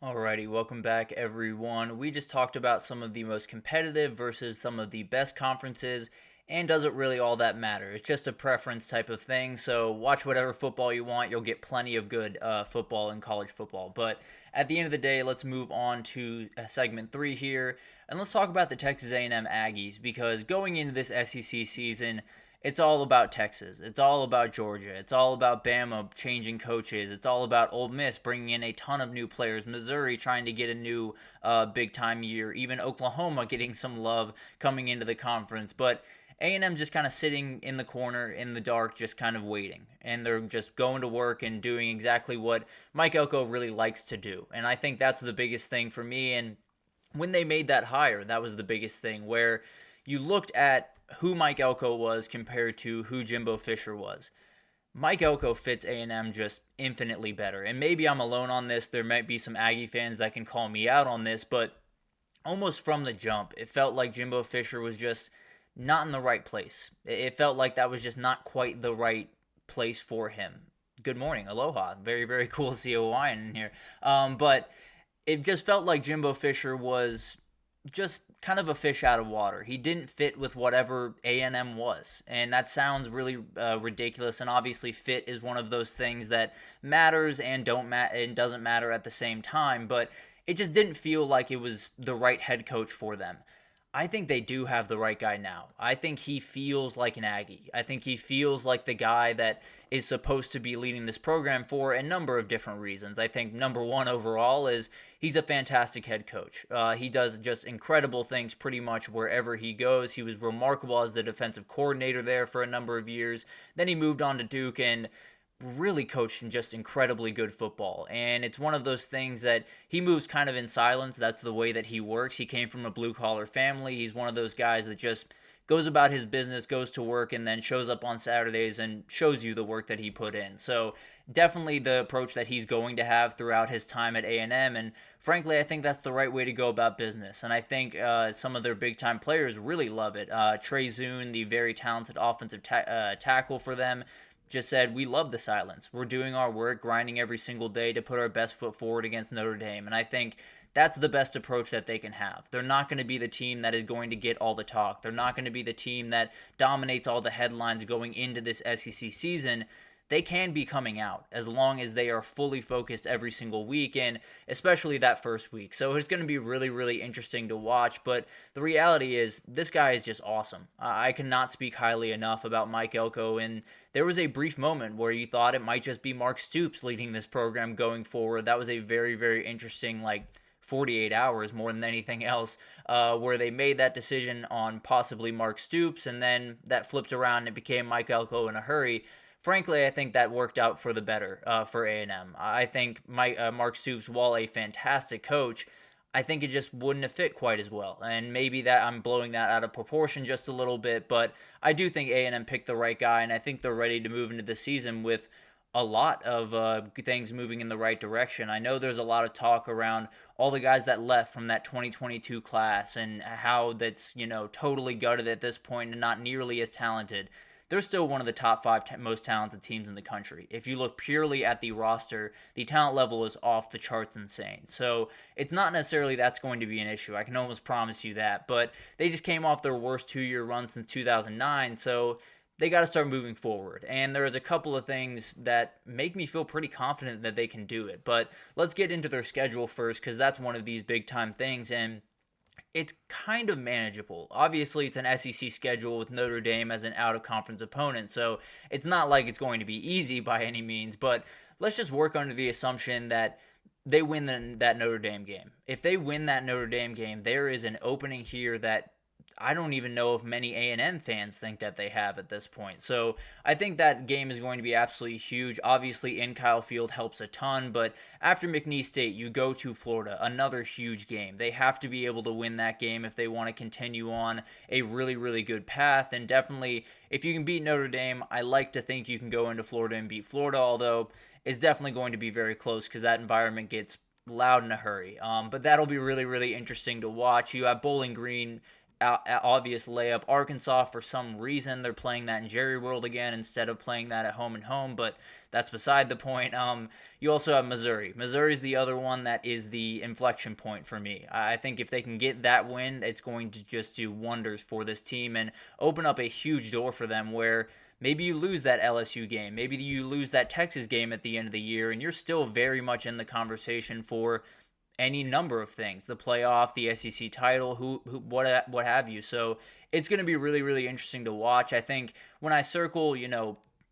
Alrighty, welcome back everyone. We just talked about some of the most competitive versus some of the best conferences, and does it really all that matter? It's just a preference type of thing, so watch whatever football you want. You'll get plenty of good football in college football. But at the end of the day, let's move on to segment 3 here, and let's talk about the Texas A&M Aggies, because going into this SEC season, it's all about Texas. It's all about Georgia. It's all about Bama changing coaches. It's all about Ole Miss bringing in a ton of new players. Missouri trying to get a new big time year. Even Oklahoma getting some love coming into the conference. But A&M just kind of sitting in the corner in the dark, just kind of waiting. And they're just going to work and doing exactly what Mike Elko really likes to do. And I think that's the biggest thing for me. And when they made that hire, that was the biggest thing, where you looked at who Mike Elko was compared to who Jimbo Fisher was. Mike Elko fits A&M just infinitely better. And maybe I'm alone on this. There might be some Aggie fans that can call me out on this, but almost from the jump, it felt like Jimbo Fisher was just not in the right place. It felt like that was just not quite the right place for him. Good morning, aloha. Very, very cool to see a Hawaiian in here. But it just felt like Jimbo Fisher was just kind of a fish out of water. He didn't fit with whatever A&M was. And that sounds really ridiculous. And obviously fit is one of those things that matters and doesn't matter at the same time. But it just didn't feel like it was the right head coach for them. I think they do have the right guy now. I think he feels like an Aggie. I think he feels like the guy that is supposed to be leading this program for a number of different reasons. I think number one overall is he's a fantastic head coach. He does just incredible things pretty much wherever he goes. He was remarkable as the defensive coordinator there for a number of years. Then he moved on to Duke and really coached in just incredibly good football. And it's one of those things that he moves kind of in silence. That's the way that he works. He came from a blue collar family. He's one of those guys that just goes about his business, goes to work, and then shows up on Saturdays and shows you the work that he put in. So definitely the approach that he's going to have throughout his time at A&M. And frankly, I think that's the right way to go about business. And I think some of their big-time players really love it. Trey Zune, the very talented offensive tackle for them, just said, we love the silence. We're doing our work, grinding every single day to put our best foot forward against Notre Dame. And I think that's the best approach that they can have. They're not going to be the team that is going to get all the talk. They're not going to be the team that dominates all the headlines going into this SEC season. They can be coming out as long as they are fully focused every single week, and especially that first week. So it's going to be really, really interesting to watch. But the reality is, this guy is just awesome. I cannot speak highly enough about Mike Elko, and there was a brief moment where you thought it might just be Mark Stoops leading this program going forward. That was a very, very interesting, 48 hours more than anything else, where they made that decision on possibly Mark Stoops, and then that flipped around and it became Mike Elko in a hurry. Frankly, I think that worked out for the better for A&M. I think Mark Stoops, while a fantastic coach, I think it just wouldn't have fit quite as well. And maybe that I'm blowing that out of proportion just a little bit, but I do think A&M picked the right guy, and I think they're ready to move into the season with a lot of things moving in the right direction. I know there's a lot of talk around all the guys that left from that 2022 class and how that's, totally gutted at this point and not nearly as talented. They're still one of the top five most talented teams in the country. If you look purely at the roster, the talent level is off the charts insane. So it's not necessarily that's going to be an issue. I can almost promise you that. But they just came off their worst 2-year run since 2009. So they got to start moving forward. And there's a couple of things that make me feel pretty confident that they can do it. But let's get into their schedule first, because that's one of these big time things. And it's kind of manageable. Obviously, it's an SEC schedule with Notre Dame as an out-of-conference opponent, so it's not like it's going to be easy by any means, but let's just work under the assumption that they win that Notre Dame game. If they win that Notre Dame game, there is an opening here that I don't even know if many A&M fans think that they have at this point. So I think that game is going to be absolutely huge. Obviously, in Kyle Field helps a ton, but after McNeese State, you go to Florida, another huge game. They have to be able to win that game if they want to continue on a really, really good path. And definitely, if you can beat Notre Dame, I like to think you can go into Florida and beat Florida, although it's definitely going to be very close because that environment gets loud in a hurry. But that'll be really, really interesting to watch. You have Bowling Green obvious layup. Arkansas, for some reason, they're playing that in Jerry World again instead of playing that at home and home, but that's beside the point. You also have Missouri. Missouri's the other one that is the inflection point for me. I think if they can get that win, it's going to just do wonders for this team and open up a huge door for them where maybe you lose that LSU game, maybe you lose that Texas game at the end of the year, and you're still very much in the conversation for any number of things, the playoff, the SEC title, what have you. So it's going to be really, really interesting to watch. I think when I circle,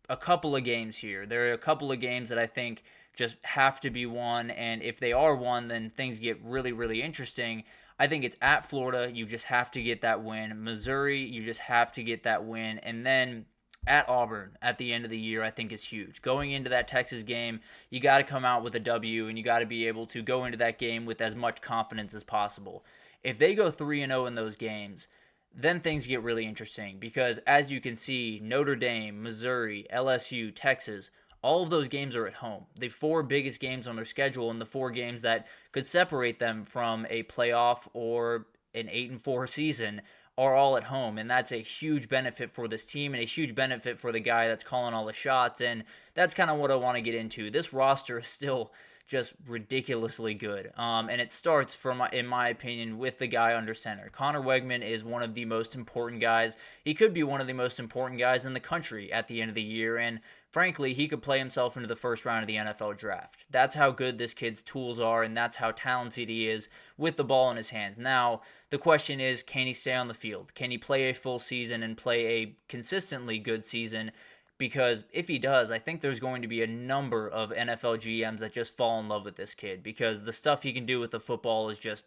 a couple of games here, there are a couple of games that I think just have to be won, and if they are won, then things get really, really interesting. I think it's at Florida, you just have to get that win. Missouri, you just have to get that win, and then at Auburn at the end of the year, I think is huge. Going into that Texas game, you got to come out with a W, and you got to be able to go into that game with as much confidence as possible. If they go 3-0 in those games, then things get really interesting because, as you can see, Notre Dame, Missouri, LSU, Texas, all of those games are at home. The 4 biggest games on their schedule and the 4 games that could separate them from a playoff or an 8-4 season are all at home, and that's a huge benefit for this team and a huge benefit for the guy that's calling all the shots, and that's kind of what I want to get into. This roster is still just ridiculously good, and it starts, in my opinion, with the guy under center. Connor Wegman is one of the most important guys. He could be one of the most important guys in the country at the end of the year, and frankly, he could play himself into the first round of the NFL draft. That's how good this kid's tools are, and that's how talented he is with the ball in his hands. Now, the question is, can he stay on the field? Can he play a full season and play a consistently good season? Because if he does, I think there's going to be a number of NFL GMs that just fall in love with this kid because the stuff he can do with the football is just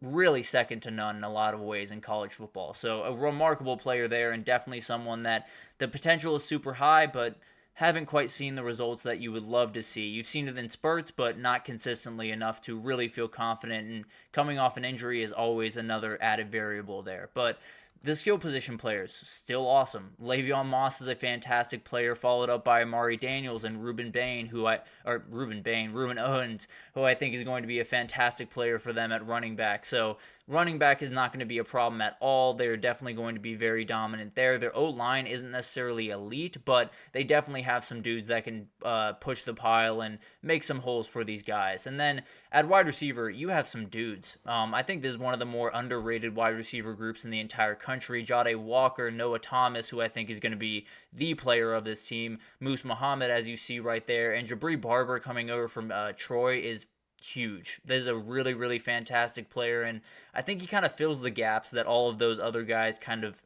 really second to none in a lot of ways in college football. So a remarkable player there, and definitely someone that the potential is super high, but haven't quite seen the results that you would love to see. You've seen it in spurts, but not consistently enough to really feel confident, and coming off an injury is always another added variable there. But the skill position players, still awesome. Le'Veon Moss is a fantastic player, followed up by Amari Daniels and Ruben Owens, who I think is going to be a fantastic player for them at running back. So running back is not going to be a problem at all. They're definitely going to be very dominant there. Their O-line isn't necessarily elite, but they definitely have some dudes that can push the pile and make some holes for these guys. And then at wide receiver, you have some dudes. I think this is one of the more underrated wide receiver groups in the entire country. Jade Walker, Noah Thomas, who I think is going to be the player of this team. Moose Muhammad, as you see right there. And Jabri Barber coming over from Troy is huge. This is a really, really fantastic player, and I think he kind of fills the gaps that all of those other guys kind of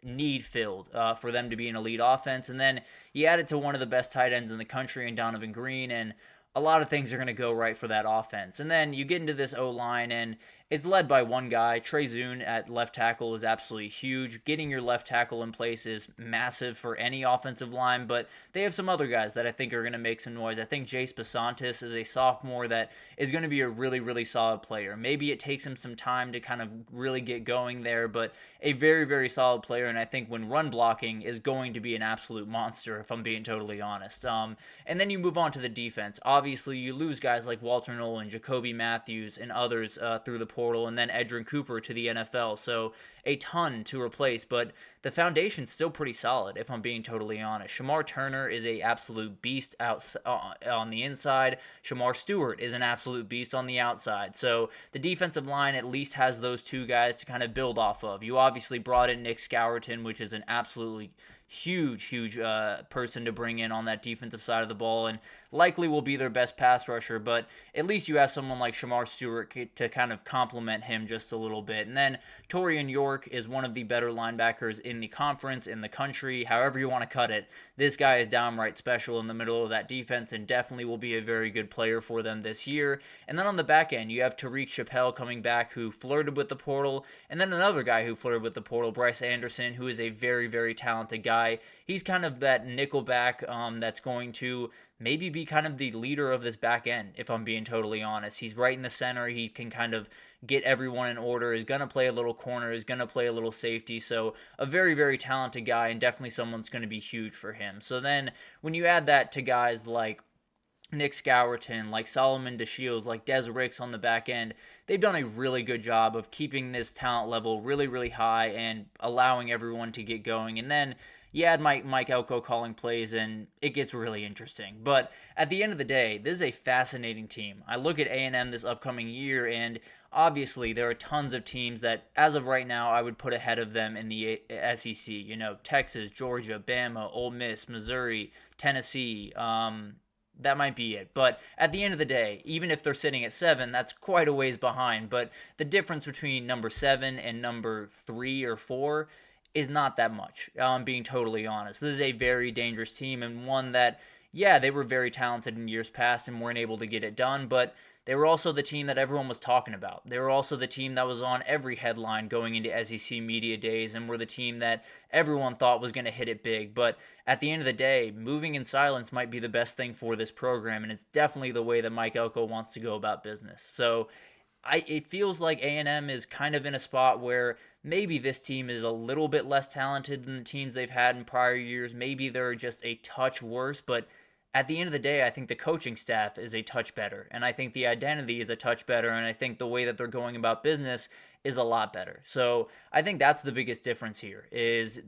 need filled for them to be an elite offense. And then he added to one of the best tight ends in the country in Donovan Green, and a lot of things are going to go right for that offense. And then you get into this O-line, and it's led by one guy. Trey Zune at left tackle is absolutely huge. Getting your left tackle in place is massive for any offensive line, but they have some other guys that I think are going to make some noise. I think Jace Basantis is a sophomore that is going to be a really, really solid player. Maybe it takes him some time to kind of really get going there, but a very, very solid player, and I think when run blocking is going to be an absolute monster, if I'm being totally honest. And then you move on to the defense. Obviously, you lose guys like Walter Nolan, Jacoby Matthews, and others through the portal, and then Edrin Cooper to the NFL. So a ton to replace, but the foundation's still pretty solid, if I'm being totally honest. Shamar Turner is a absolute beast out on the inside. Shamar Stewart is an absolute beast on the outside. So the defensive line at least has those two guys to kind of build off of. You obviously brought in Nick Scourton, which is an absolutely huge person to bring in on that defensive side of the ball, and likely will be their best pass rusher, but at least you have someone like Shamar Stewart to kind of complement him just a little bit. And then Torian York is one of the better linebackers in the conference, in the country, however you want to cut it. This guy is downright special in the middle of that defense and definitely will be a very good player for them this year. And then on the back end, you have Tariq Chappelle coming back, who flirted with the portal, and then another guy who flirted with the portal, Bryce Anderson, who is a very, very talented guy. He's kind of that nickelback that's going to maybe be kind of the leader of this back end, if I'm being totally honest. He's right in the center. He can kind of get everyone in order, is going to play a little corner, is going to play a little safety. So a very, very talented guy, and definitely someone's going to be huge for him. So then when you add that to guys like Nick Scourton, like Solomon DeShields, like Des Ricks on the back end, they've done a really good job of keeping this talent level really, really high and allowing everyone to get going. And then you add Mike Elko calling plays, and it gets really interesting. But at the end of the day, this is a fascinating team. I look at A&M this upcoming year, and obviously there are tons of teams that, as of right now, I would put ahead of them in the SEC. You know, Texas, Georgia, Bama, Ole Miss, Missouri, Tennessee. That might be it. But at the end of the day, even if they're sitting at 7, that's quite a ways behind. But the difference between number 7 and number 3 or 4 is not that much, being totally honest. This is a very dangerous team, and one that, yeah, they were very talented in years past and weren't able to get it done, but they were also the team that everyone was talking about. They were also the team that was on every headline going into SEC media days, and were the team that everyone thought was going to hit it big. But at the end of the day, moving in silence might be the best thing for this program, and it's definitely the way that Mike Elko wants to go about business. So it feels like A&M is kind of in a spot where maybe this team is a little bit less talented than the teams they've had in prior years. Maybe they're just a touch worse, but at the end of the day, I think the coaching staff is a touch better, and I think the identity is a touch better, and I think the way that they're going about business is a lot better. So I think that's the biggest difference here is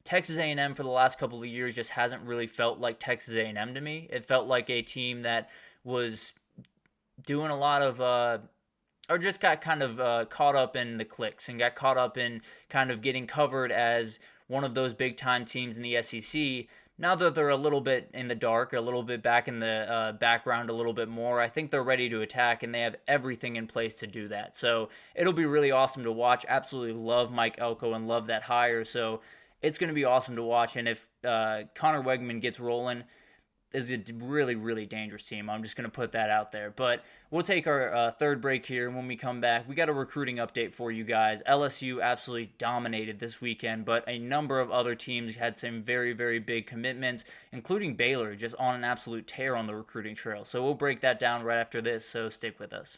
Texas A&M for the last couple of years just hasn't really felt like Texas A&M to me. It felt like a team that was doing a lot of or just got kind of caught up in the clicks and got caught up in kind of getting covered as one of those big time teams in the SEC. Now that they're a little bit in the dark, a little bit back in the background a little bit more, I think they're ready to attack, and they have everything in place to do that. So it'll be really awesome to watch. Absolutely love Mike Elko and love that hire. So it's going to be awesome to watch. And if Connor Wegman gets rolling, is a really, really dangerous team. I'm just going to put that out there. But we'll take our third break here, and when we come back, we got a recruiting update for you guys. LSU absolutely dominated this weekend, but a number of other teams had some very, very big commitments, including Baylor, just on an absolute tear on the recruiting trail. So we'll break that down right after this, so stick with us.